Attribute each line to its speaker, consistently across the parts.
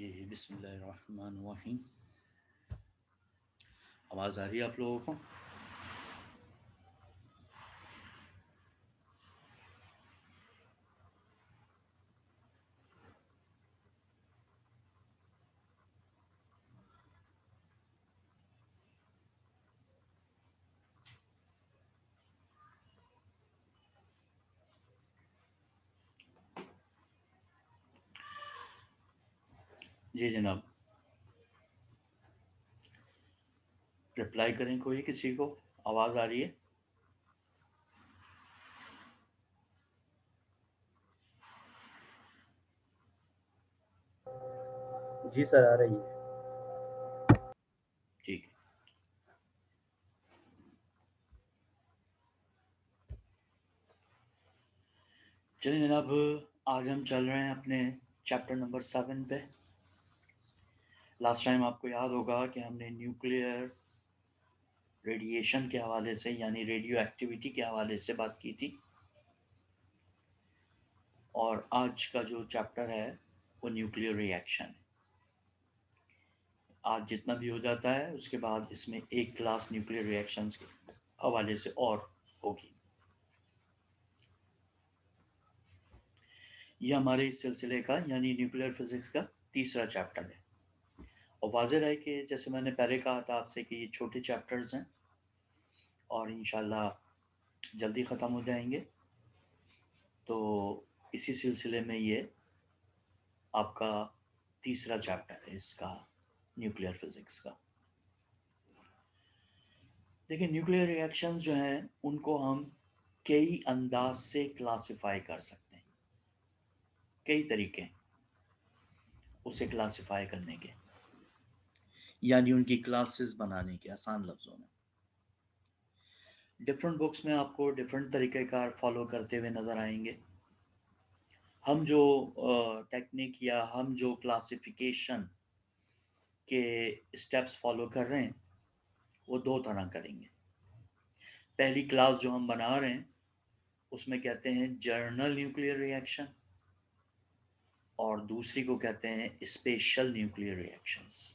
Speaker 1: जी, बिस्मिल्लाहिर्रहमानिर्रहीम। आवाज़ आ रही है आप लोगों को? जी जनाब, रिप्लाई करें कोई किसी को? आवाज़ आ रही है?
Speaker 2: जी सर, आ रही है।
Speaker 1: ठीक है। चलिए जनाब, आज हम चल रहे हैं अपने चैप्टर नंबर 7 पे। लास्ट टाइम आपको याद होगा कि हमने न्यूक्लियर रेडिएशन के हवाले से यानी रेडियो एक्टिविटी के हवाले से बात की थी। और आज का जो चैप्टर है वो न्यूक्लियर रिएक्शन है। आज जितना भी हो जाता है उसके बाद इसमें एक क्लास न्यूक्लियर रिएक्शंस के हवाले से और होगी। ये हमारे इस सिलसिले का यानी न्यूक्लियर फिजिक्स का तीसरा चैप्टर है। और वाज़ेह है कि जैसे मैंने पहले कहा था आपसे कि ये छोटे चैप्टर्स हैं और इंशाल्लाह जल्दी ख़त्म हो जाएंगे। तो इसी सिलसिले में ये आपका तीसरा चैप्टर है इसका, न्यूक्लियर फिजिक्स का। देखिए, न्यूक्लियर रिएक्शंस जो हैं उनको हम कई अंदाज से क्लासिफाई कर सकते हैं। कई तरीके हैं उसे क्लासिफाई करने के, यानी उनकी क्लासेस बनाने के, आसान लफ्ज़ों में। डिफरेंट बुक्स में आपको डिफरेंट तरीक़ेकार फॉलो करते हुए नज़र आएंगे। हम जो टेक्निक या हम जो क्लासिफिकेशन के स्टेप्स फॉलो कर रहे हैं वो दो तरह करेंगे। पहली क्लास जो हम बना रहे हैं उसमें कहते हैं जर्नल न्यूक्लियर रिएक्शन, और दूसरी को कहते हैं special nuclear reactions.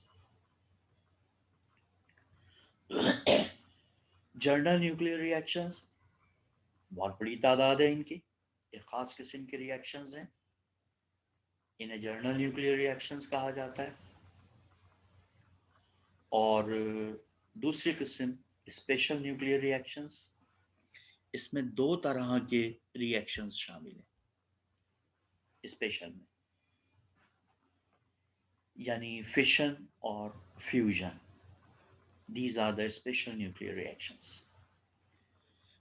Speaker 1: Journal nuclear reactions बहुत बड़ी तादाद है इनकी, एक ख़ास किस्म के रिएक्शंस हैं, इन्हें जर्नल न्यूक्लियर रिएक्शंस कहा जाता है। और दूसरी किस्म स्पेशल न्यूक्लियर रिएक्शंस, इसमें दो तरह के रिएक्शंस शामिल हैं स्पेशल में, यानी फिशन और fusion. These are the special nuclear reactions.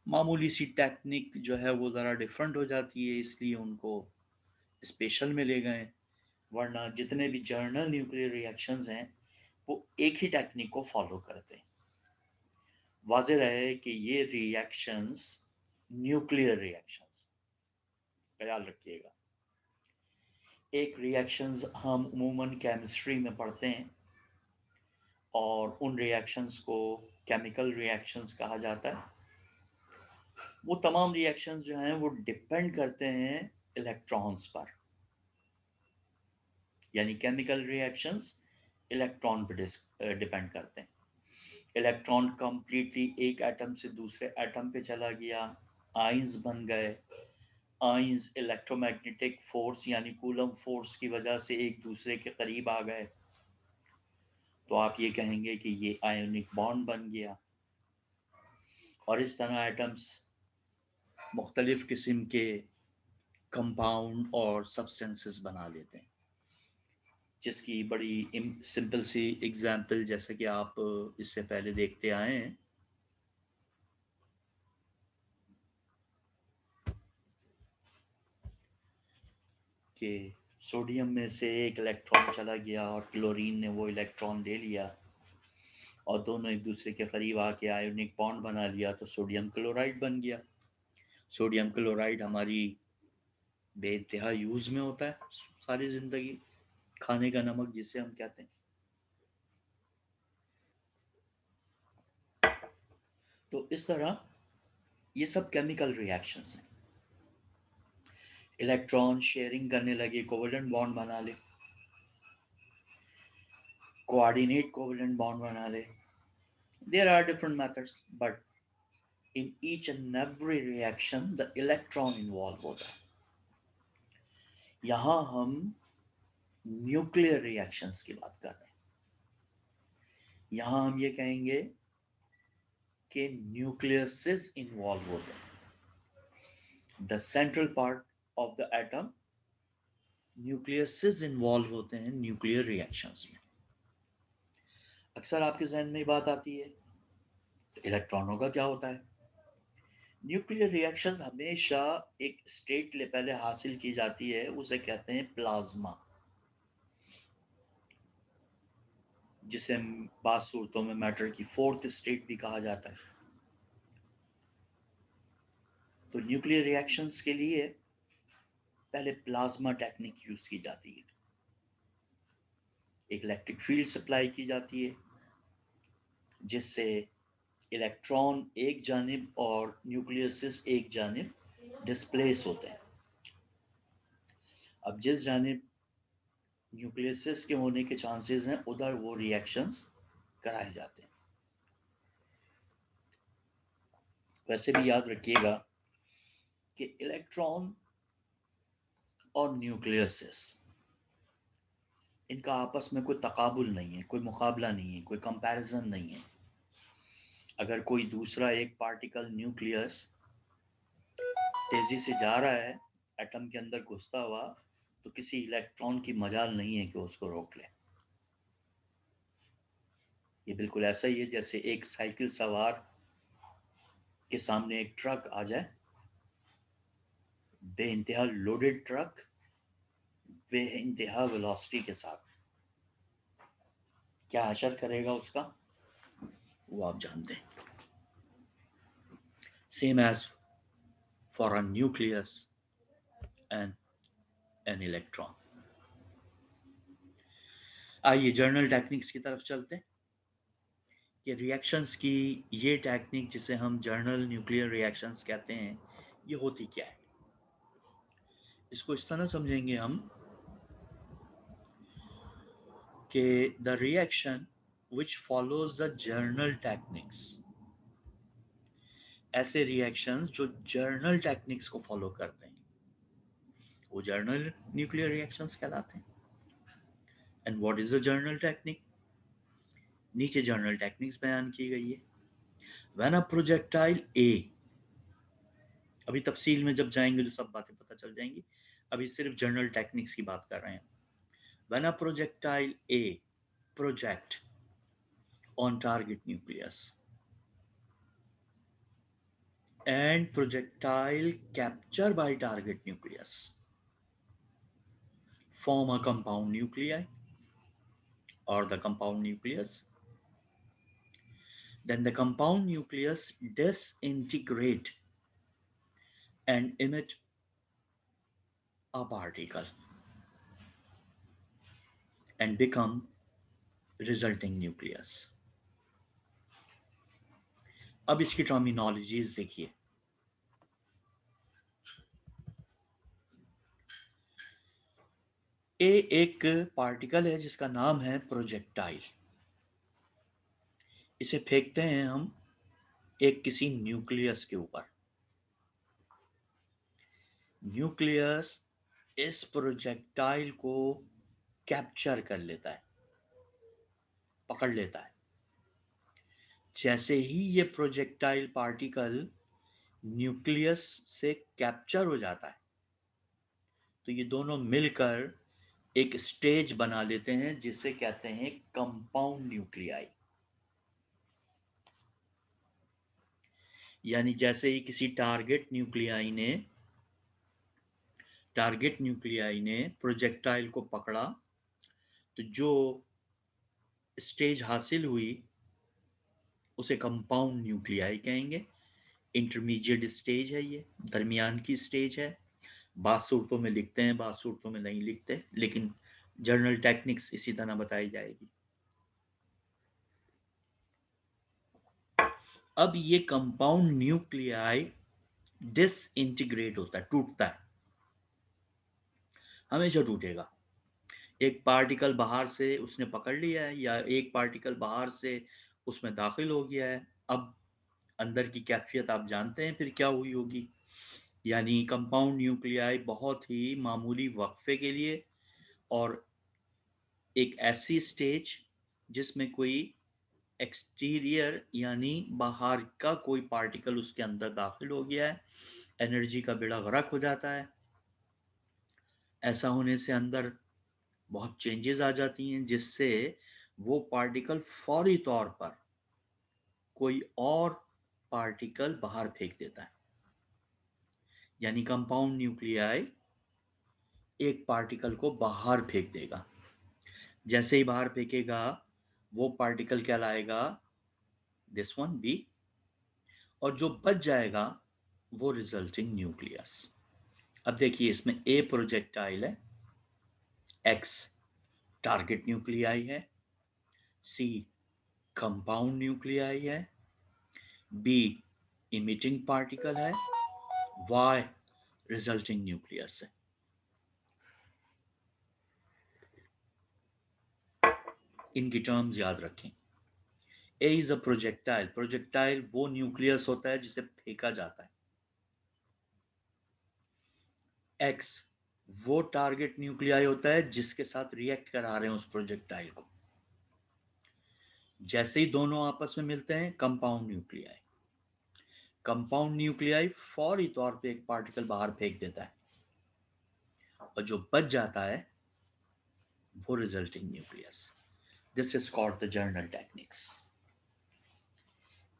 Speaker 1: मामूली सी टेक्निक जो है वो ज़रा डिफरेंट हो जाती है, इसलिए उनको स्पेशल में ले गए, वरना जितने भी जर्नल न्यूक्लियर रिएक्शंस हैं वो एक ही टेक्निक को फॉलो करते हैं। वाज़ेह रहे कि ये रिएक्शंस न्यूक्लियर रिएक्शंस, ख्याल रखिएगा। एक रिएक्शंस हम अमूमन केमिस्ट्री में पढ़ते हैं और उन रिएक्शंस को केमिकल रिएक्शंस कहा जाता है। वो तमाम रिएक्शंस जो हैं वो डिपेंड करते हैं इलेक्ट्रॉन्स पर, यानी केमिकल रिएक्शंस इलेक्ट्रॉन पर डिपेंड करते हैं। इलेक्ट्रॉन कंप्लीटली एक एटम से दूसरे एटम पे चला गया, आइंस बन गए। आइंस इलेक्ट्रोमैग्नेटिक फोर्स यानी कूलम फोर्स की वजह से एक दूसरे के करीब आ गए, तो आप ये कहेंगे कि ये आयोनिक बॉन्ड बन गया। और इस तरह एटम्स मुख्तलिफ़ किस्म के कंपाउंड और सब्सटेंसेस बना लेते हैं, जिसकी बड़ी सिंपल सी एग्जांपल जैसे कि आप इससे पहले देखते आए हैं कि सोडियम में से एक इलेक्ट्रॉन चला गया और क्लोरीन ने वो इलेक्ट्रॉन ले लिया और दोनों एक दूसरे के करीब आके आयोनिक बॉन्ड बना लिया, तो सोडियम क्लोराइड बन गया। सोडियम क्लोराइड हमारी बेइंतहा यूज़ में होता है सारी ज़िंदगी, खाने का नमक जिसे हम कहते हैं। तो इस तरह ये सब केमिकल रिएक्शंस हैं। इलेक्ट्रॉन शेयरिंग करने लगे, कोवलेंट बॉन्ड बना ले, कोऑर्डिनेट कोवेलेंट बॉन्ड बना ले. There are different methods, but in each and every reaction the electron involved होता है. यहाँ हम न्यूक्लियर रिएक्शंस की बात कर रहे हैं. यहाँ हम ये कहेंगे कि न्यूक्लियसेस इन्वॉल्व होते हैं. The central part of the atom, nucleases involve होते हैं न्यूक्लियर रिएक्शंस में. अक्सर आपके जहन में बात आती है इलेक्ट्रॉनों का क्या होता है. न्यूक्लियर रिएक्शंस हमेशा एक स्टेट ले पहले हासिल की जाती है, उसे कहते हैं प्लाज्मा, जिसे बात सूरतों में मैटर की फोर्थ स्टेट भी कहा जाता है. तो न्यूक्लियर रिएक्शंस के लिए पहले प्लाज्मा टेक्निक यूज की जाती है. एक इलेक्ट्रिक फील्ड सप्लाई की जाती है जिससे इलेक्ट्रॉन एक जानिब और न्यूक्लियस एक जानिब डिस्प्लेस होते हैं. अब जिस जानिब न्यूक्लियस के होने के चांसेस हैं उधर वो रिएक्शंस कराए जाते हैं. वैसे भी याद रखिएगा कि इलेक्ट्रॉन और न्यूक्लियस इनका आपस में कोई तकाबुल नहीं है, कोई मुकाबला नहीं है, कोई कंपैरिजन नहीं है. अगर कोई दूसरा एक पार्टिकल न्यूक्लियस तेजी से जा रहा है एटम के अंदर घुसता हुआ, तो किसी इलेक्ट्रॉन की मजाल नहीं है कि उसको रोक ले. ये बिल्कुल ऐसा ही है जैसे एक साइकिल सवार के सामने एक ट्रक आ जाए, बेइंतहा लोडेड ट्रक बेइंतहा वेलोसिटी के साथ, क्या असर करेगा उसका वो आप जानते हैं. Same as for a nucleus and an electron. आइए जर्नल टेक्निक्स की तरफ चलते हैं कि रिएक्शंस की ये टेक्निक जिसे हम जर्नल न्यूक्लियर रिएक्शंस कहते हैं ये होती क्या है. इसको इस तरह समझेंगे हम कि the reaction which follows the journal techniques, ऐसे रिएक्शंस जो जर्नल टेक्निक्स को फॉलो करते हैं वो जर्नल न्यूक्लियर रिएक्शंस कहलाते हैं. And what is the journal technique. नीचे जर्नल टेक्निक्स बयान की गई है. व्हेन अ प्रोजेक्टाइल ए, अभी तफसील में जब जाएंगे तो सब बातें पता चल जाएंगी, अभी सिर्फ जर्नल टेक्निक्स की बात कर रहे हैं. When a projectile A project on target nucleus and projectile captured by target nucleus form a compound nuclei or the compound nucleus, then the compound nucleus disintegrate and emit a particle and become resulting nucleus. अब इसकी terminologies देखिए. ए एक particle है जिसका नाम है projectile. इसे फेंकते हैं हम एक किसी न्यूक्लियस के ऊपर. न्यूक्लियस इस प्रोजेक्टाइल को कैप्चर कर लेता है, पकड़ लेता है. जैसे ही ये प्रोजेक्टाइल पार्टिकल न्यूक्लियस से कैप्चर हो जाता है तो ये दोनों मिलकर एक स्टेज बना लेते हैं जिसे कहते हैं कंपाउंड न्यूक्लियाई. यानी जैसे ही किसी टारगेट न्यूक्लियाई ने प्रोजेक्टाइल को पकड़ा तो जो स्टेज हासिल हुई उसे कंपाउंड न्यूक्लियाई कहेंगे. इंटरमीडिएट स्टेज है, ये दरमियान की स्टेज है. बाद सूरतों में लिखते हैं, बाद सूरतों में नहीं लिखते, लेकिन जर्नल टेक्निक्स इसी तरह बताई जाएगी. अब ये कंपाउंड न्यूक्लियाई डिसइंटीग्रेट होता है, टूटता है, हमेशा टूटेगा. एक पार्टिकल बाहर से उसने पकड़ लिया है या एक पार्टिकल बाहर से उसमें दाखिल हो गया है। अब अंदर की कैफियत आप जानते हैं फिर क्या हुई होगी। यानी कंपाउंड न्यूक्लियाई बहुत ही मामूली वक्फे के लिए और एक ऐसी स्टेज जिसमें कोई एक्सटीरियर यानी बाहर का कोई पार्टिकल उसके अंदर दाखिल हो गया है, एनर्जी का बेड़ा गर्क हो जाता है। ऐसा होने से अंदर बहुत चेंजेस आ जाती हैं जिससे वो पार्टिकल फौरी तौर पर कोई और पार्टिकल बाहर फेंक देता है। यानी कंपाउंड न्यूक्लियाई एक पार्टिकल को बाहर फेंक देगा। जैसे ही बाहर फेंकेगा वो पार्टिकल क्या लाएगा, दिस वन बी, और जो बच जाएगा वो रिजल्टिंग न्यूक्लियस। अब देखिए इसमें ए प्रोजेक्टाइल है, एक्स टारगेट न्यूक्लियाई है, सी कंपाउंड न्यूक्लियाई है, बी इमिटिंग पार्टिकल है, वाई रिजल्टिंग न्यूक्लियस है। इनकी टर्म्स याद रखें। ए इज अ प्रोजेक्टाइल, प्रोजेक्टाइल वो न्यूक्लियस होता है जिसे फेंका जाता है। एक्स वो टारगेट न्यूक्लियाई होता है जिसके साथ रिएक्ट करा रहे हैं उस प्रोजेक्टाइल को। जैसे ही दोनों आपस में मिलते हैं कंपाउंड न्यूक्लियाई, कंपाउंड न्यूक्लियाई फौरी तौर पे एक पार्टिकल बाहर फेंक देता है और जो बच जाता है वो resulting nucleus. This is called the journal techniques.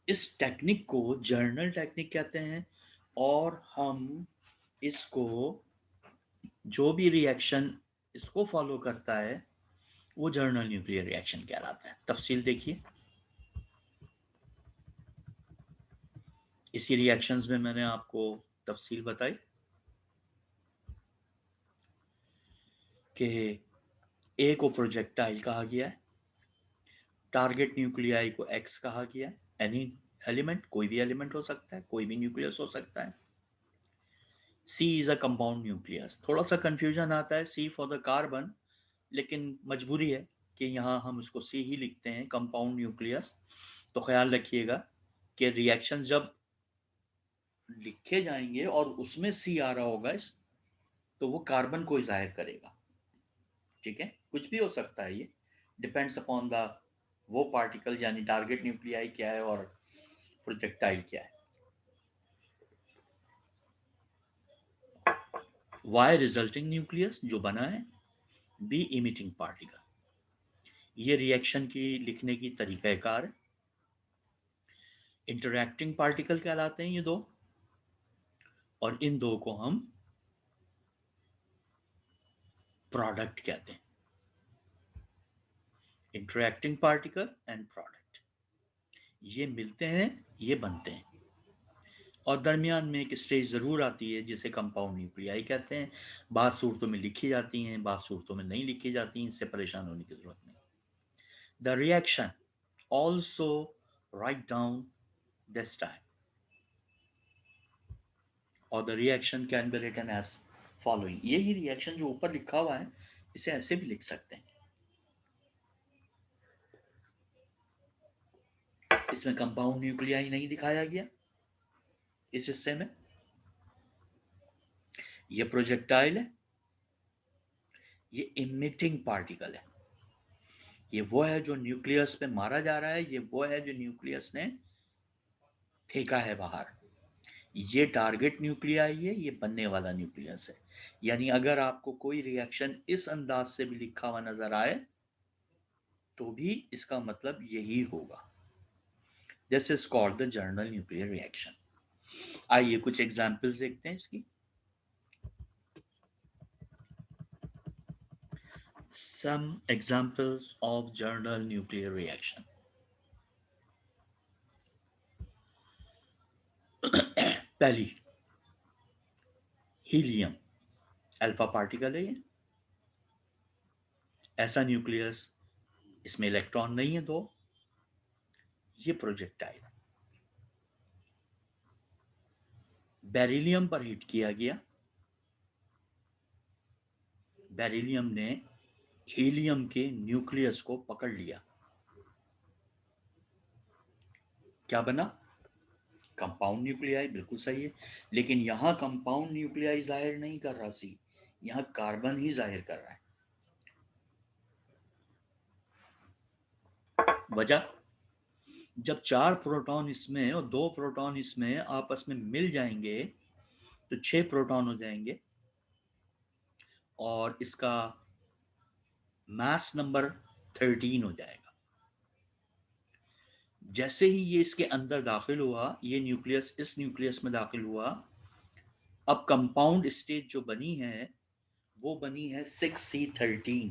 Speaker 1: इस टेक्निक को जर्नल टेक्निक कहते हैं और हम इसको, जो भी रिएक्शन इसको फॉलो करता है वो जर्नल न्यूक्लियर रिएक्शन कहलाता है। तफसील देखिए, इसी रिएक्शंस में मैंने आपको तफसील बताई कि ए को प्रोजेक्टाइल कहा गया है, टारगेट न्यूक्लियाई को एक्स कहा गया है, एनी एलिमेंट, कोई भी एलिमेंट हो सकता है, कोई भी न्यूक्लियस हो सकता है। सी इज अ कंपाउंड न्यूक्लियस, थोड़ा सा कंफ्यूजन आता है सी फॉर द कार्बन, लेकिन मजबूरी है कि यहाँ हम इसको सी ही लिखते हैं, कंपाउंड न्यूक्लियस। तो ख्याल रखिएगा कि रिएक्शन जब लिखे जाएंगे और उसमें सी आ रहा होगा इस, तो वो कार्बन को जाहिर करेगा। ठीक है, कुछ भी हो सकता है, ये डिपेंड्स अपॉन द वो पार्टिकल, यानी टारगेट न्यूक्लियाई क्या है और प्रोजेक्टाइल क्या है। वाई रिजल्टिंग न्यूक्लियस जो बना है, बी इमिटिंग पार्टिकल। ये रिएक्शन की लिखने की तरीक़ाकार है। इंटरैक्टिंग पार्टिकल कहलाते हैं ये दो, और इन दो को हम प्रोडक्ट कहते हैं। इंटरैक्टिंग पार्टिकल एंड प्रोडक्ट, ये मिलते हैं, ये बनते हैं, और दरमियान में एक स्टेज ज़रूर आती है जिसे कंपाउंड न्यूक्लियाई कहते हैं। बाद सूरतों में लिखी जाती हैं, बाद सूरतों में नहीं लिखी जाती, इससे परेशान होने की ज़रूरत नहीं। The reaction also write down this time, और the reaction can be written as following. यही रिएक्शन जो ऊपर लिखा हुआ है इसे ऐसे भी लिख सकते हैं। इसमें कंपाउंड न्यूक्लियाई नहीं दिखाया गया इस हिस्से में। ये प्रोजेक्टाइल है, ये इमिटिंग पार्टिकल है। ये वो है जो न्यूक्लियस पे मारा जा रहा है, ये वो है जो न्यूक्लियस ने फेंका है बाहर। ये टारगेट न्यूक्लियाई है, ये बनने वाला न्यूक्लियस है। यानी अगर आपको कोई रिएक्शन इस अंदाज से भी लिखा हुआ नजर आए तो भी इसका मतलब यही होगा। This is called the journal nuclear reaction. आइए कुछ एग्जांपल्स देखते हैं इसकी। Some examples of journal nuclear reaction. पहली, हीलियम, अल्फा पार्टिकल है ये। ऐसा न्यूक्लियस, इसमें इलेक्ट्रॉन नहीं है दो, ये प्रोजेक्टाइल। बेरिलियम पर हिट किया गया, बेरिलियम ने हीलियम के न्यूक्लियस को पकड़ लिया, क्या बना? Compound nuclei. बिल्कुल सही है, लेकिन यहाँ कंपाउंड न्यूक्लियाई जाहिर नहीं कर रहा सी, यहाँ कार्बन ही जाहिर कर रहा है। वजह, जब 4 प्रोटॉन इसमें और 2 प्रोटॉन इसमें आपस में मिल जाएंगे तो 6 प्रोटॉन हो जाएंगे और इसका मास नंबर 13 हो जाएगा। जैसे ही ये इसके अंदर दाखिल हुआ, ये न्यूक्लियस इस न्यूक्लियस में दाखिल हुआ, अब कंपाउंड स्टेज जो बनी है वो बनी है 6C13,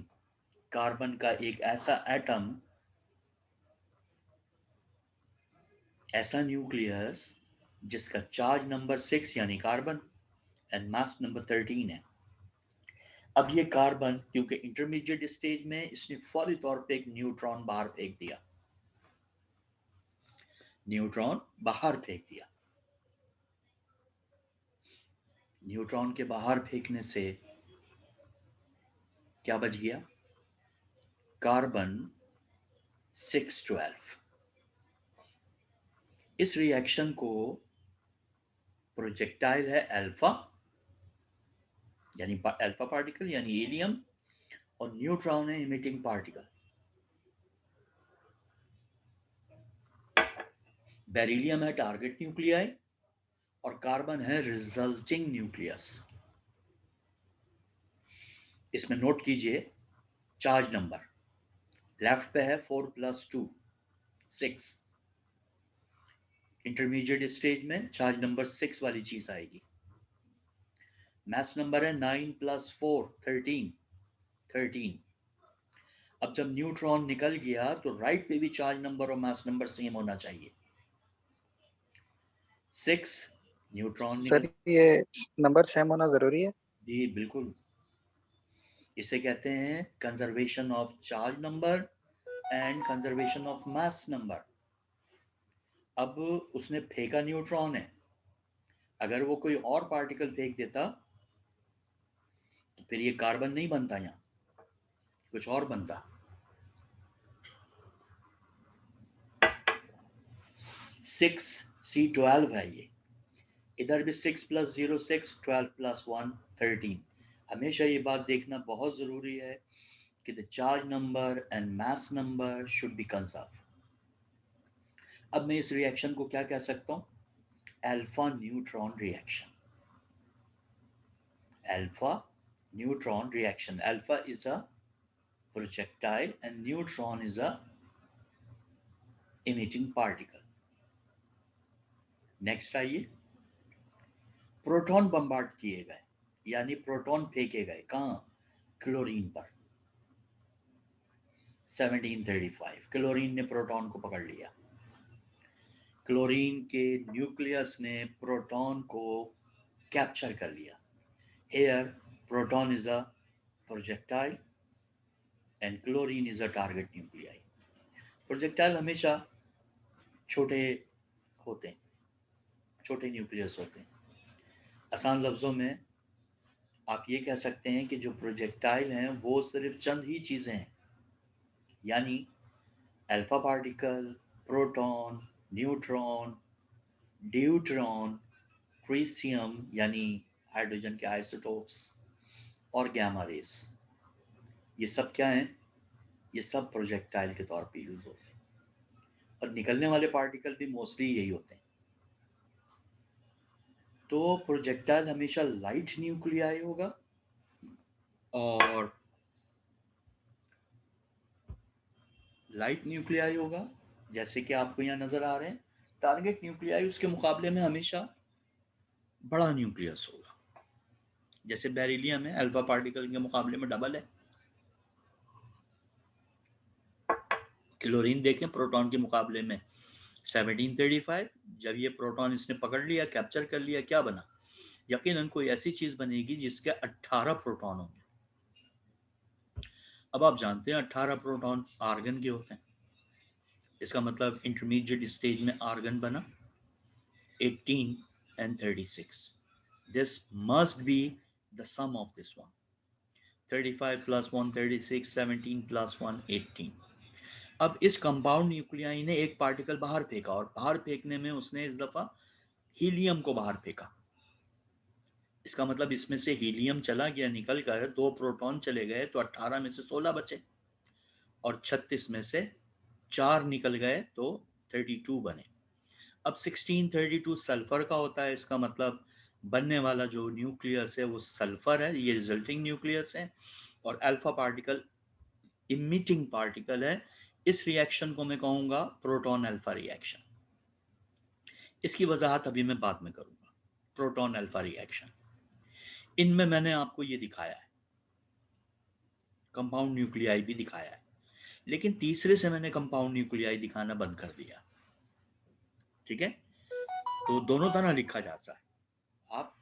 Speaker 1: कार्बन का एक ऐसा एटम, ऐसा न्यूक्लियस जिसका चार्ज नंबर 6 यानी कार्बन एंड मास नंबर 13 है। अब ये कार्बन क्योंकि इंटरमीडिएट स्टेज में, इसने फौरी तौर पे एक न्यूट्रॉन बाहर फेंक दिया, न्यूट्रॉन बाहर फेंक दिया। न्यूट्रॉन के बाहर फेंकने से क्या बच गया? कार्बन 612। इस रिएक्शन को प्रोजेक्टाइल है अल्फा, यानी अल्फा पार्टिकल यानी हीलियम, और न्यूट्रॉन है इमिटिंग पार्टिकल। बेरिलियम है टारगेट न्यूक्लियाई और कार्बन है रिजल्टिंग न्यूक्लियस। इसमें नोट कीजिए चार्ज नंबर, लेफ्ट पे है 4+2 6, इंटरमीडिएट स्टेज में चार्ज नंबर 6 वाली चीज आएगी। मास नंबर है 9+4 13 13। अब जब न्यूट्रॉन निकल गया तो राइट पे भी चार्ज नंबर और मास नंबर सेम होना चाहिए। 6 न्यूट्रॉन निकल,
Speaker 3: सर ये नंबर सेम होना जरूरी है?
Speaker 1: जी बिल्कुल। इसे कहते हैं conservation of charge number and conservation of mass number. अब उसने फेंका न्यूट्रॉन है, अगर वो कोई और पार्टिकल फेंक देता तो फिर ये कार्बन नहीं बनता, यहाँ कुछ और बनता। 6C12 है ये, इधर भी 6+0 6, 12+1 13। हमेशा ये बात देखना बहुत ज़रूरी है कि the charge number and mass number should be conserve. अब मैं इस रिएक्शन को क्या कह सकता हूँ? Alpha neutron reaction. Alpha neutron reaction. Alpha is a projectile and neutron is a emitting particle. Next आइए, प्रोटॉन बम्बार्ड किए गए, यानी प्रोटॉन फेंके गए कहाँ? क्लोरीन पर। 1735 क्लोरीन ने प्रोटॉन को पकड़ लिया। क्लोरीन के न्यूक्लियस ने प्रोटॉन को कैप्चर कर लिया। Here proton is a projectile and chlorine is a target nuclei. Projectile हमेशा छोटे होते हैं, छोटे न्यूक्लियस होते हैं। आसान लफ्ज़ों में आप ये कह सकते हैं कि जो प्रोजेक्टाइल हैं वो सिर्फ चंद ही चीज़ें हैं, यानी alpha particle, proton, neutron, deuteron, tritium यानी हाइड्रोजन के आइसोटोप्स, और गैमा रेस। ये सब क्या हैं? ये सब प्रोजेक्टाइल के तौर पे यूज़ होते हैं, और निकलने वाले पार्टिकल भी मोस्टली यही होते हैं। तो प्रोजेक्टाइल हमेशा लाइट न्यूक्लियाई होगा, और लाइट न्यूक्लियाई होगा जैसे कि आपको यहाँ नज़र आ रहे हैं। टारगेट न्यूक्लियाई उसके मुकाबले में हमेशा बड़ा न्यूक्लियस होगा, जैसे बेरिलियम है अल्फा पार्टिकल के मुकाबले में डबल है। क्लोरीन देखें प्रोटॉन के मुकाबले में 1735, जब ये प्रोटॉन इसने पकड़ लिया, कैप्चर कर लिया, क्या बना? यकीनन कोई ऐसी चीज़ बनेगी जिसके 18 प्रोटॉन होंगे। अब आप जानते हैं 18 प्रोटॉन आर्गन के होते हैं, इसका मतलब इंटरमीडिएट स्टेज में आर्गन बना 18 and 36. This must be the sum of this one. 35 plus 1 36, 17 plus 1 18। अब इस कंपाउंड न्यूक्लियाई ने एक पार्टिकल बाहर फेंका और बाहर फेंकने में उसने इस दफा हीलियम को बाहर फेंका। इसका मतलब इसमें से हीलियम चला गया निकल कर, 2 प्रोटॉन चले गए तो 18 में से 16 बचे और 36 में से 4 निकल गए तो 32 बने। अब 1632 सल्फर का होता है, इसका मतलब बनने वाला जो न्यूक्लियस है वो सल्फर है, ये रिजल्टिंग न्यूक्लियस है। और अल्फा पार्टिकल इमिटिंग पार्टिकल है। इस रिएक्शन को मैं कहूँगा प्रोटॉन अल्फा रिएक्शन। इसकी वजाहत अभी मैं बाद में करूँगा। प्रोटॉन अल्फा रिएक्शन, इनमें मैंने आपको ये दिखाया है, कंपाउंड न्यूक्लियाई भी दिखाया है, लेकिन तीसरे से मैंने कंपाउंड न्यूक्लियाई दिखाना बंद कर दिया। ठीक है, तो दोनों तरह लिखा जाता है, आप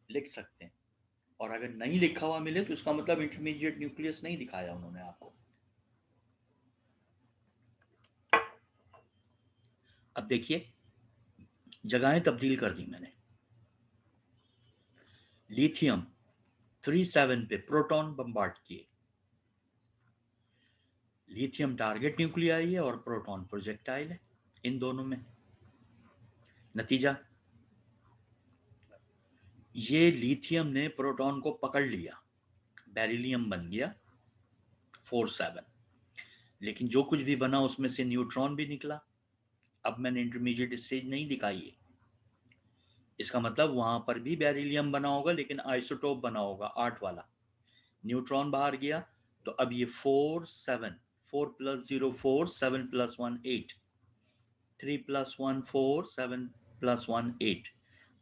Speaker 1: लिख सकते हैं। और अगर नहीं लिखा हुआ मिले तो इसका मतलब इंटरमीडिएट न्यूक्लियस नहीं दिखाया उन्होंने आपको। अब देखिए, जगहें तब्दील कर दी मैंने। लिथियम 37 पे प्रोटॉन बम्बार्ड किए। लिथियम टारगेट न्यूक्लियाई है और प्रोटॉन प्रोजेक्टाइल है इन दोनों में। नतीजा, ये लिथियम ने प्रोटॉन को पकड़ लिया, बेरिलियम बन गया 47। लेकिन जो कुछ भी बना उसमें से न्यूट्रॉन भी निकला। अब मैंने इंटरमीडिएट स्टेज नहीं दिखाई है, इसका मतलब वहां पर भी बेरिलियम बना होगा लेकिन आइसोटोप बना होगा 8 वाला। न्यूट्रॉन बाहर गया तो अब ये 4 7, 4 plus 0 4, 7 plus 1 8, 3 plus 1 4, 7 plus 1 8।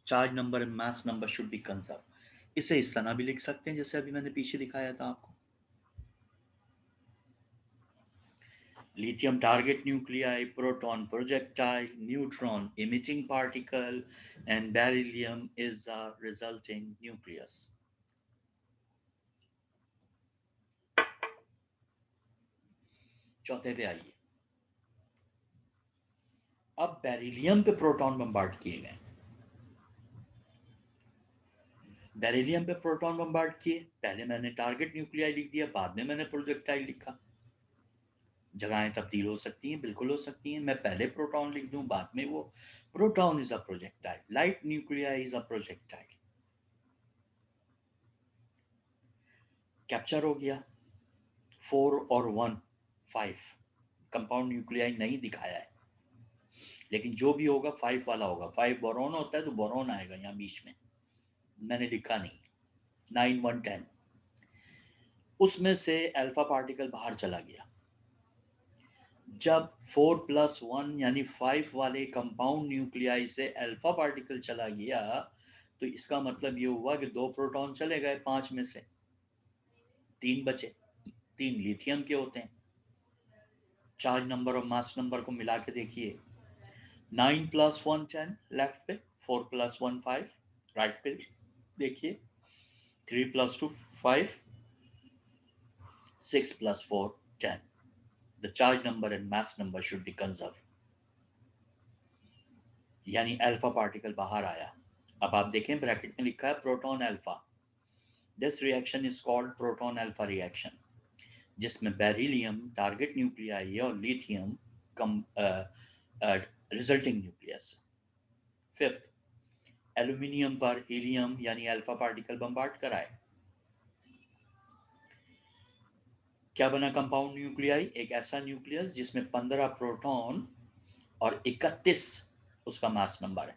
Speaker 1: Charge number and mass number should be conserve. इसे इस तरह भी लिख सकते हैं जैसे अभी मैंने पीछे दिखाया था आपको। Lithium target nuclei, proton projectile, neutron emitting particle, and beryllium is the resulting nucleus. चौथे पे आइए। अब बेरिलियम पे प्रोटॉन बम्बार्ड किए गए। बेरिलियम पे प्रोटॉन बम्बार्ड किए, पहले मैंने टारगेट न्यूक्लियाई लिख दिया, बाद में मैंने प्रोजेक्टाइल लिखा। जगहें तब्दील हो सकती हैं, बिल्कुल हो सकती हैं। मैं पहले प्रोटॉन लिख दूं, बाद में वो proton is a projectile, light nuclei is a projectile. Capture हो गया। 4 और 1 5 कंपाउंड न्यूक्लियाई नहीं दिखाया है, लेकिन जो भी होगा 5 वाला होगा। 5 बोरॉन होता है तो बोरॉन आएगा यहाँ बीच में, मैंने लिखा नहीं। 9 1 10, उसमें से अल्फा पार्टिकल बाहर चला गया। जब 4 प्लस 1 यानी 5 वाले कंपाउंड न्यूक्लियाई से अल्फा पार्टिकल चला गया तो इसका मतलब ये हुआ कि 2 प्रोटॉन चले गए, 5 में से 3 बचे। 3 लिथियम के होते हैं। चार्ज नंबर और मास नंबर को मिला के देखिए। 9 प्लस 1 10 लेफ्ट पे, 4 प्लस 1 5 राइट पे देखिए, 3 plus 2 5, 6 plus 4 10। The charge number and mass number should be conserve, यानी अल्फा पार्टिकल बाहर आया। अब आप देखें ब्रैकेट में लिखा है proton alpha. This reaction is called proton alpha reaction, जिसमें बेरिलियम टारगेट न्यूक्लियाई और लिथियम कम रिजल्टिंग न्यूक्लियस। फिफ्थ, एल्यूमिनियम पर हीलियम यानी अल्फा पार्टिकल बम्बार्ड कराए। क्या बना कंपाउंड न्यूक्लियाई? एक ऐसा न्यूक्लियस जिसमें 15 प्रोटॉन और 31 उसका मास नंबर है।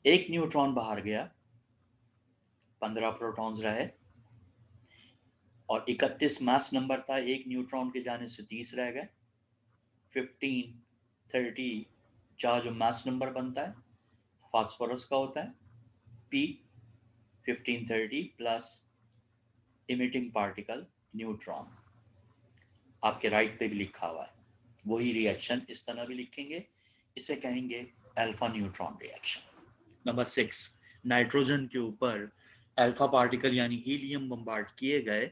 Speaker 1: एक न्यूट्रॉन बाहर गया, 15 प्रोटॉन्स रहे और 31 मास नंबर था। एक न्यूट्रॉन के जाने से 30 रह गए। 15 30 चार्ज और मास नंबर बनता है, फास्फोरस का होता है P। 1530 plus emitting particle neutron, आपके राइट पे भी लिखा हुआ है। वही रिएक्शन इस तरह भी लिखेंगे, इसे कहेंगे alpha neutron reaction. Number 6, nitrogen के ऊपर अल्फा पार्टिकल यानी हीलियम बम्बार्ड किए गए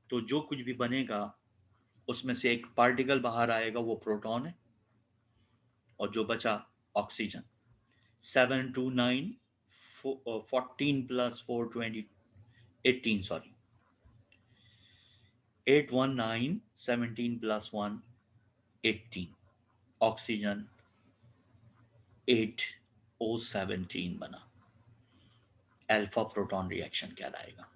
Speaker 1: तो जो कुछ भी बनेगा उसमें से एक पार्टिकल बाहर आएगा, वो प्रोटॉन है, और जो बचा oxygen. 7 2 9 14 plus 4 20 18 sorry 819 17 plus 1 18 oxygen 8O17 बना अल्फा प्रोटॉन रिएक्शन कहलाएगा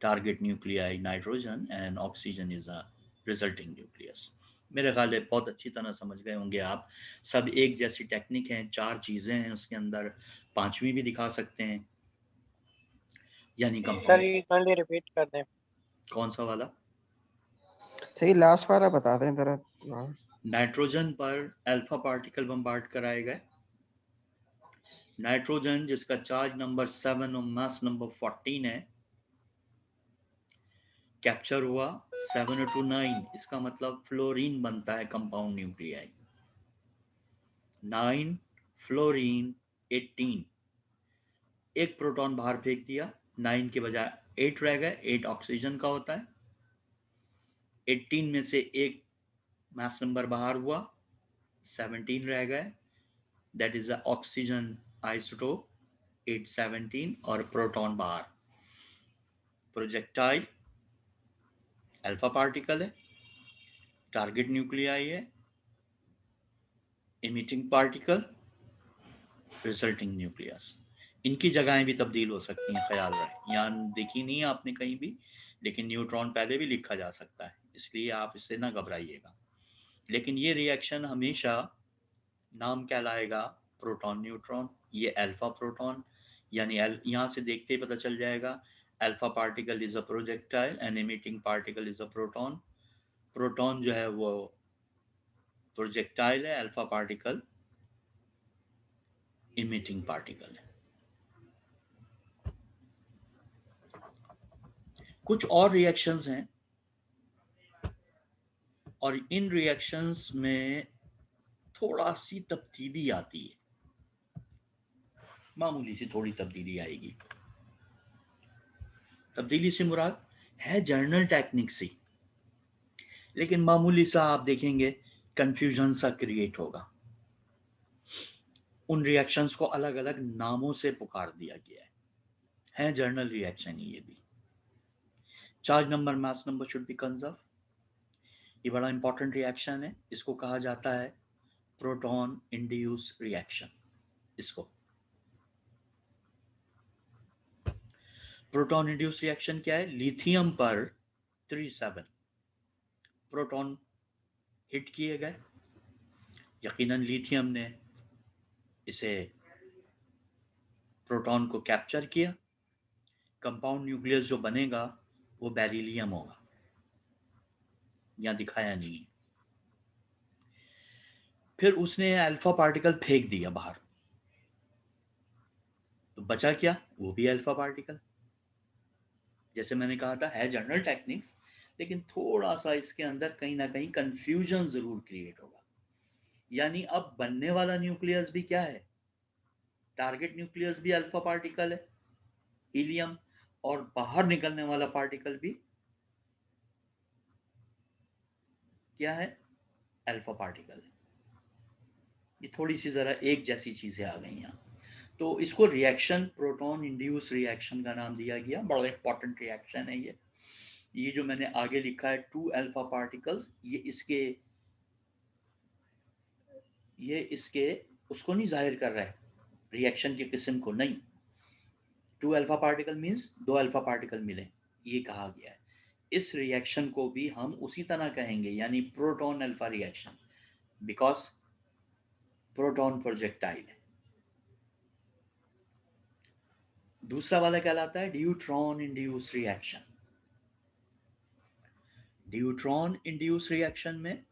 Speaker 1: target nuclei nitrogen and oxygen is a resulting nucleus मेरे ख्याल है बहुत अच्छी तरह समझ गए होंगे आप सब एक जैसी टेक्निक हैं चार चीज़ें हैं उसके अंदर पांचवी भी दिखा सकते हैं यानी
Speaker 4: सर
Speaker 1: कंपाउंड
Speaker 4: ये काइंडली रिपीट कर दें।
Speaker 1: कौन सा वाला
Speaker 5: सही लास्ट वाला बता दें जरा। हाँ।
Speaker 1: नाइट्रोजन पर अल्फा पार्टिकल बम्बार्ड कराए गए नाइट्रोजन जिसका चार्ज नंबर 7 और मास नंबर 14 है कैप्चर हुआ 7 to 9 इसका मतलब फ्लोरीन बनता है कंपाउंड न्यूक्लियाई 9 फ्लोरीन 18 एक प्रोटॉन बाहर फेंक दिया 9 के बजाय 8 रह गए 8 ऑक्सीजन का होता है 18 में से एक मास नंबर बाहर हुआ 17 रह गए that is a oxygen isotope 817 और प्रोटॉन बाहर प्रोजेक्टाइल अल्फा पार्टिकल है टारगेट न्यूक्लियाई है इमिटिंग पार्टिकल रिजल्टिंग न्यूक्लियस इनकी जगहें भी तब्दील हो सकती हैं ख्याल रहे यहाँ देखी नहीं है आपने कहीं भी लेकिन न्यूट्रॉन पहले भी लिखा जा सकता है इसलिए आप इससे ना घबराइएगा लेकिन ये रिएक्शन हमेशा नाम कहलाएगा प्रोटॉन न्यूट्रॉन ये अल्फा प्रोटॉन यानी यहाँ से देखते ही पता चल जाएगा alpha particle is a projectile and emitting particle is a proton proton जो है वो प्रोजेक्टाइल है अल्फा पार्टिकल इमिटिंग पार्टिकल है कुछ और रिएक्शंस हैं और इन रिएक्शंस में थोड़ा सी तब्दीली आती है मामूली सी थोड़ी तब्दीली आएगी तब्दीली से मुराद है जर्नल टेक्निक से लेकिन मामूली सा आप देखेंगे कंफ्यूजन सा क्रिएट होगा उन रिएक्शंस को अलग अलग नामों से पुकार दिया गया है जर्नल रिएक्शन ये भी charge number mass number should be conserve ये बड़ा इंपॉर्टेंट रिएक्शन है इसको कहा जाता है प्रोटॉन इंड्यूस रिएक्शन इसको प्रोटॉन इंड्यूस रिएक्शन क्या है लिथियम पर 37 प्रोटॉन हिट किए गए यकीनन लिथियम ने इसे प्रोटॉन को कैप्चर किया कंपाउंड न्यूक्लियस जो बनेगा वो बेरिलियम होगा यहां दिखाया नहीं है फिर उसने अल्फा पार्टिकल फेंक दिया बाहर तो बचा क्या वो भी अल्फा पार्टिकल जैसे मैंने कहा था है जनरल टेक्निक्स लेकिन थोड़ा सा इसके अंदर कहीं ना कहीं कंफ्यूजन जरूर क्रिएट होगा यानी अब बनने वाला न्यूक्लियस भी क्या है टारगेट न्यूक्लियस भी अल्फा पार्टिकल है हीलियम और बाहर निकलने वाला पार्टिकल भी क्या है अल्फा पार्टिकल है ये थोड़ी सी जरा एक जैसी चीजें आ गई यहाँ तो इसको रिएक्शन प्रोटॉन इंड्यूस रिएक्शन का नाम दिया गया बड़ा इंपॉर्टेंट रिएक्शन है ये जो मैंने आगे लिखा है 2 अल्फा पार्टिकल्स ये इसके उसको नहीं जाहिर कर रहा है रिएक्शन की किस्म को नहीं 2 alpha particle means 2 alpha particle मिले ये कहा गया है इस रिएक्शन को भी हम उसी तरह कहेंगे यानी proton alpha reaction because proton projectile है दूसरा वाला कहलाता है deuteron induce reaction deuteron induce reaction में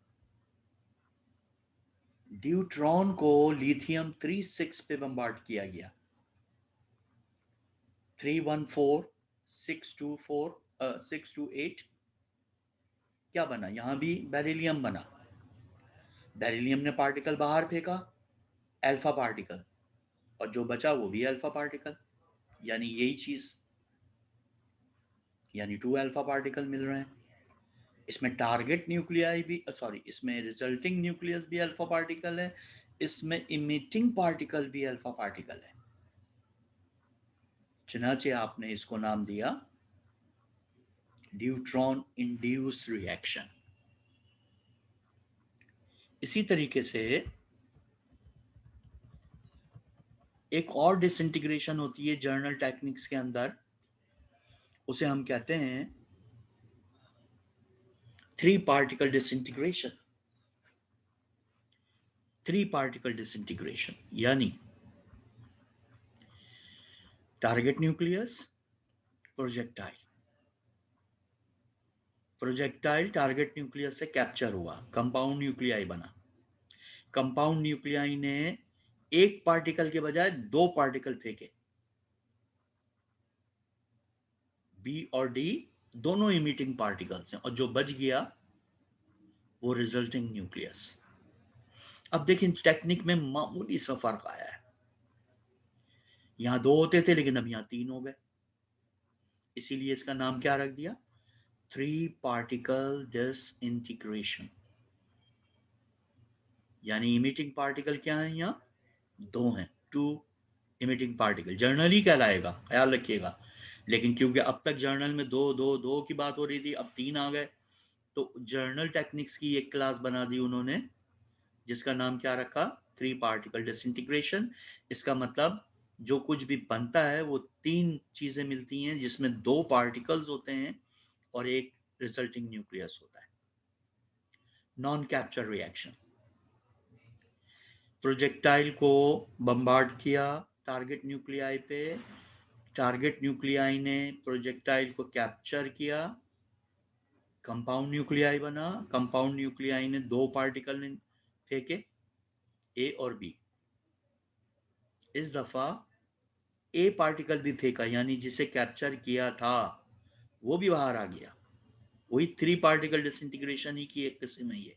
Speaker 1: ड्यूट्रॉन को लिथियम 36 पे बम्बार्ड किया गया 314 628 क्या बना यहां भी बेरिलियम बना बेरिलियम ने पार्टिकल बाहर फेंका अल्फा पार्टिकल और जो बचा वो भी अल्फा पार्टिकल यानी यही चीज यानी 2 अल्फा पार्टिकल मिल रहे हैं इसमें टारगेट न्यूक्लियाई भी इसमें रिजल्टिंग न्यूक्लियस भी अल्फा पार्टिकल है इसमें इमिटिंग पार्टिकल भी अल्फा पार्टिकल है चुनाचे आपने इसको नाम दिया ड्यूट्रॉन इंड्यूस रिएक्शन। इसी तरीके से एक और डिसइंटीग्रेशन होती है जर्नल टेक्निक्स के अंदर, उसे हम कहते हैं 3 पार्टिकल डिसइंटीग्रेशन। 3 पार्टिकल डिसइंटीग्रेशन यानी target nucleus, projectile. Projectile target nucleus से कैप्चर हुआ, कंपाउंड न्यूक्लियाई बना। कंपाउंड न्यूक्लियाई ने एक पार्टिकल के बजाय 2 पार्टिकल फेंके, बी और डी दोनों इमिटिंग पार्टिकल्स हैं, और जो बच गया वो रिजल्टिंग न्यूक्लियस। अब देखिए टेक्निक में मामूली सा फर्क आया है, यहां 2 होते थे लेकिन अब यहां 3 हो गए, इसीलिए इसका नाम क्या रख दिया, 3 पार्टिकल डिसइंटीग्रेशन। यानी इमिटिंग पार्टिकल क्या है, यहाँ 2 हैं, 2 इमिटिंग पार्टिकल। जर्नली कहलाएगा, ख्याल रखिएगा, लेकिन क्योंकि अब तक जर्नल में 2 की बात हो रही थी, अब 3 आ गए, तो जर्नल टेक्निक्स की एक क्लास बना दी उन्होंने, जिसका नाम क्या रखा, 3 पार्टिकल डिसइंटीग्रेशन। इसका मतलब जो कुछ भी बनता है वो 3 चीजें मिलती हैं, जिसमें 2 पार्टिकल्स होते हैं और एक रिजल्टिंग न्यूक्लियस होता है। नॉन कैप्चर रिएक्शन, प्रोजेक्टाइल को बम्बार्ड किया टारगेट न्यूक्लियाई पे, टारगेट न्यूक्लियाई ने प्रोजेक्टाइल को कैप्चर किया, कंपाउंड न्यूक्लियाई बना, कंपाउंड न्यूक्लियाई ने 2 पार्टिकल फेंके, ए और बी। इस दफा ए पार्टिकल भी फेंका, यानी जिसे कैप्चर किया था वो भी बाहर आ गया। वही 3 पार्टिकल डिसइंटीग्रेशन ही की एक किस्म है ये।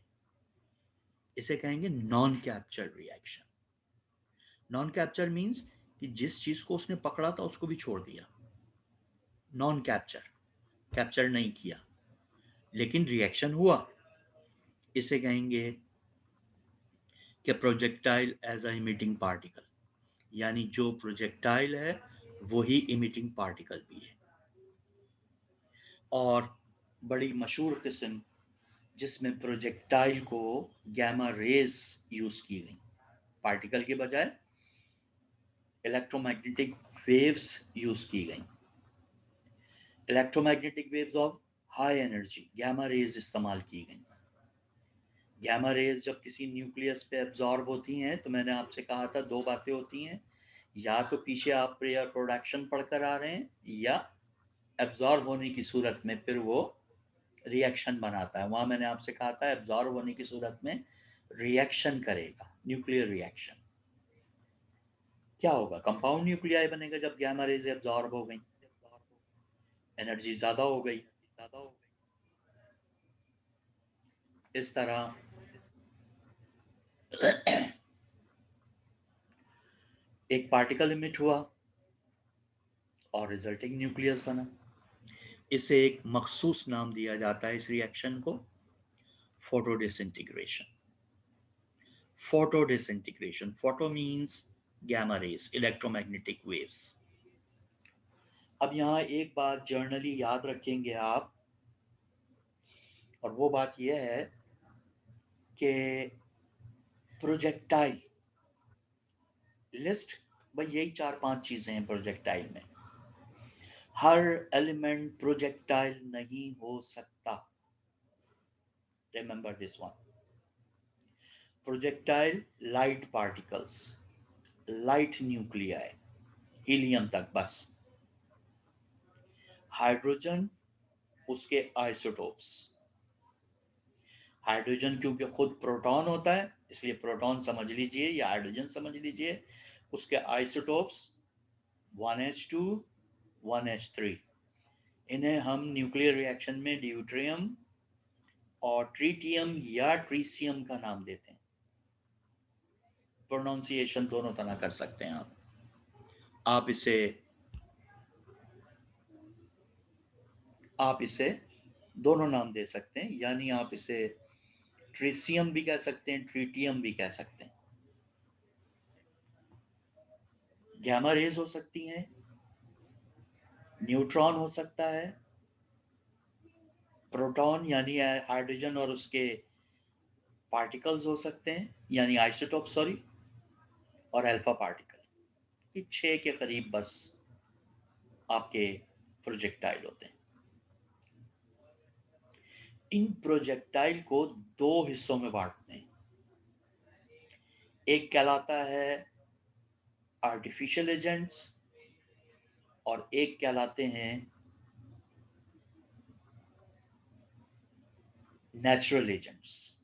Speaker 1: इसे कहेंगे non capture reaction. Non capture means कि जिस चीज को उसने पकड़ा था उसको भी छोड़ दिया। नॉन कैप्चर, कैप्चर नहीं किया लेकिन रिएक्शन हुआ। इसे कहेंगे कि projectile as a emitting particle, यानी जो प्रोजेक्टाइल है वही इमिटिंग पार्टिकल भी है। और बड़ी मशहूर किस्म जिसमें प्रोजेक्टाइल को गैमा रेज यूज की गई, पार्टिकल के बजाय इलेक्ट्रोमैग्नेटिक वेव्स यूज की गई। Electromagnetic waves of high energy, gamma rays इस्तेमाल की गई। गैमा रेज जब किसी न्यूक्लियस पे एब्जॉर्ब होती हैं तो मैंने आपसे कहा था 2 बातें होती हैं, या तो पीछे आप प्रेयर प्रोडक्शन पढ़कर आ रहे हैं, या एब्जॉर्ब होने की सूरत में फिर वो रिएक्शन बनाता है। वहां मैंने आपसे कहा था एब्जॉर्ब होने की सूरत में रिएक्शन करेगा, न्यूक्लियर रिएक्शन। क्या होगा, कंपाउंड न्यूक्लियाई बनेगा जब गैमा रेज एब्जॉर्ब हो गई, एनर्जी ज्यादा हो गई। इस तरह एक पार्टिकल इमिट हुआ और रिजल्टिंग न्यूक्लियस बना। इसे एक मखसूस नाम दिया जाता है इस रिएक्शन को, photo disintegration. Photo disintegration, photo means gamma rays, electromagnetic waves. अब यहाँ एक बात जर्नली याद रखेंगे आप, और वो बात यह है कि प्रोजेक्टाइल लिस्ट, भाई यही 4-5 चीजें हैं प्रोजेक्टाइल में। हर एलिमेंट प्रोजेक्टाइल नहीं हो सकता, remember this one. Projectile light particles, light nuclei, helium तक बस। हाइड्रोजन, उसके आइसोटोप्स। हाइड्रोजन क्योंकि खुद प्रोटॉन होता है इसलिए प्रोटॉन समझ लीजिए या हाइड्रोजन समझ लीजिए। उसके आइसोटोप्स 1s2 1s3, इन्हें हम न्यूक्लियर रिएक्शन में ड्यूट्रियम और ट्रीटियम या ट्रीसियम का नाम देते हैं। प्रोनाउंसिएशन दोनों तरह कर सकते हैं आप इसे दोनों नाम दे सकते हैं, यानी आप इसे ट्रीसियम भी कह सकते हैं, ट्रीटियम भी कह सकते हैं। गैमा रेज हो सकती हैं, न्यूट्रॉन हो सकता है, प्रोटॉन यानी हाइड्रोजन और उसके पार्टिकल्स हो सकते हैं, यानी आइसोटोप सॉरी, और अल्फा पार्टिकल। ये 6 के करीब बस आपके प्रोजेक्टाइल होते हैं। इन प्रोजेक्टाइल को 2 हिस्सों में बांटते हैं। एक कहलाता है आर्टिफिशियल एजेंट्स और एक कहलाते हैं natural agents.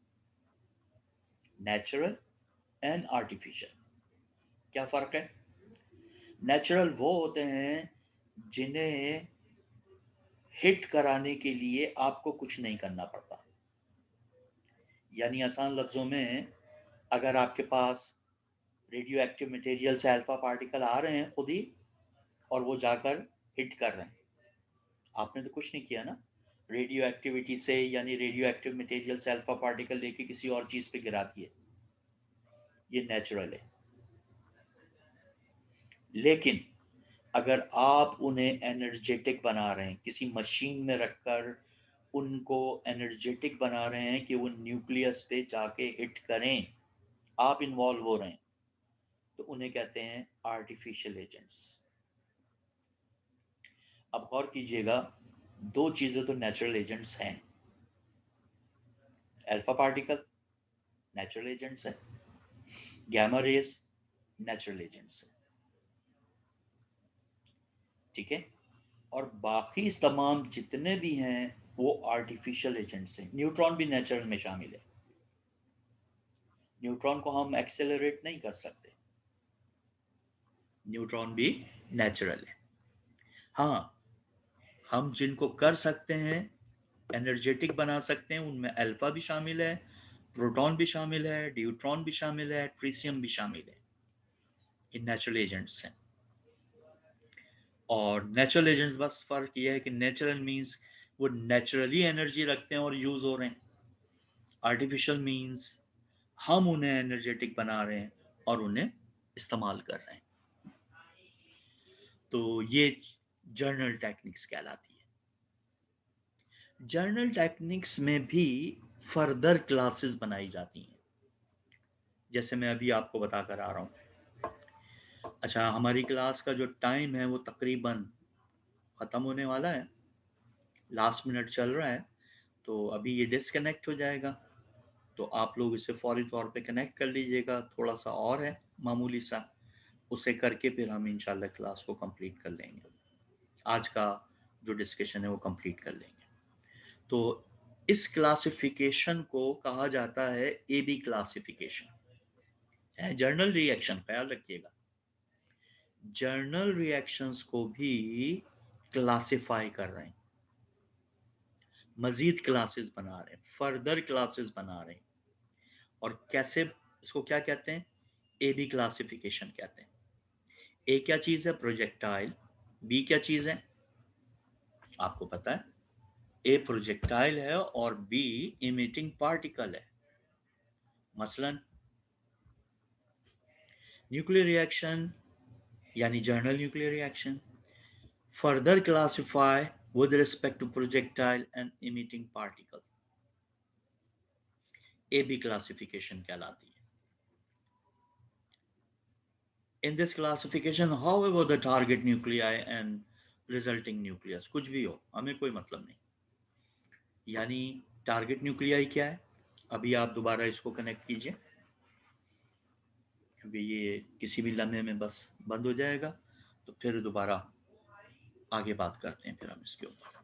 Speaker 1: Natural and artificial, क्या फर्क है? नेचुरल वो होते हैं जिन्हें हिट कराने के लिए आपको कुछ नहीं करना पड़ता। यानी आसान लफ्जों में, अगर आपके पास रेडियो एक्टिव मटेरियल से अल्फा पार्टिकल आ रहे हैं खुद ही और वो जाकर हिट कर रहे हैं, आपने तो कुछ नहीं किया ना। रेडियो एक्टिविटी से यानी रेडियो एक्टिव मटेरियल से अल्फा पार्टिकल लेके किसी और चीज पे गिरा दिए, ये नेचुरल है। लेकिन अगर आप उन्हें एनर्जेटिक बना रहे हैं, किसी मशीन में रखकर उनको एनर्जेटिक बना रहे हैं कि वो न्यूक्लियस पे जाके हिट करें, आप इन्वॉल्व हो रहे हैं, तो उन्हें कहते हैं आर्टिफिशियल एजेंट्स। अब गौर कीजिएगा, 2 चीजें तो नेचुरल एजेंट्स हैं। अल्फा पार्टिकल नेचुरल एजेंट्स है, गैमा रेस नेचुरल एजेंट्स है, ठीक है। और बाकी तमाम जितने भी हैं वो आर्टिफिशियल एजेंट्स हैं। न्यूट्रॉन भी नेचुरल में शामिल है। न्यूट्रॉन को हम एक्सेलरेट नहीं कर सकते, न्यूट्रॉन भी नेचुरल है। हाँ, हम जिनको कर सकते हैं, एनर्जेटिक बना सकते हैं, उनमें अल्फा भी शामिल है, प्रोटॉन भी शामिल है, ड्यूट्रॉन भी शामिल है, ट्रिशियम भी शामिल है। ये नेचुरल एजेंट्स हैं। और नेचुरल एजेंट्स बस फर्क ये है कि नेचुरल मीन्स वो नेचुरली एनर्जी रखते हैं और यूज हो रहे हैं। आर्टिफिशियल मीन्स हम उन्हें एनर्जेटिक बना रहे हैं और उन्हें इस्तेमाल कर रहे हैं। तो ये जर्नल टेक्निक्स कहलाती है। जर्नल टेक्निक्स में भी फर्दर क्लासेस बनाई जाती हैं, जैसे मैं अभी आपको बताकर आ रहा हूँ। अच्छा, हमारी क्लास का जो टाइम है वो तकरीबन ख़त्म होने वाला है, लास्ट मिनट चल रहा है, तो अभी ये डिसकनेक्ट हो जाएगा। तो आप लोग इसे फौरी तौर पे कनेक्ट कर लीजिएगा। थोड़ा सा और है मामूली सा, उसे करके फिर हम इंशाल्लाह क्लास को कंप्लीट कर लेंगे। आज का जो डिस्कशन है वो कंप्लीट कर लेंगे। तो इस क्लासिफिकेशन को कहा जाता है A B classification. General reaction, ख्याल रखिएगा, जर्नल रिएक्शंस को भी क्लासिफाई कर रहे हैं, मजीद क्लासेस बना रहे हैं, फर्दर क्लासेस बना रहे हैं। और कैसे, इसको क्या कहते हैं? ए बी क्लासिफिकेशन कहते हैं। ए क्या चीज़ है? प्रोजेक्टाइल। बी क्या चीज़ है? आपको पता है, ए प्रोजेक्टाइल है और बी इमिटिंग पार्टिकल है। मसलन न्यूक्लियर रिएक्शन यानी general nuclear reaction further classify with respect to projectile and emitting particle, A B classification कहलाती है। In this classification, however, the target nuclei and resulting nucleus, कुछ भी हो, हमें कोई मतलब नहीं। यानी टारगेट न्यूक्लियाई क्या है? अभी आप दोबारा इसको कनेक्ट कीजिए, क्योंकि ये किसी भी लम्हे में बस बंद हो जाएगा, तो फिर दोबारा आगे बात करते हैं फिर हम इसके ऊपर।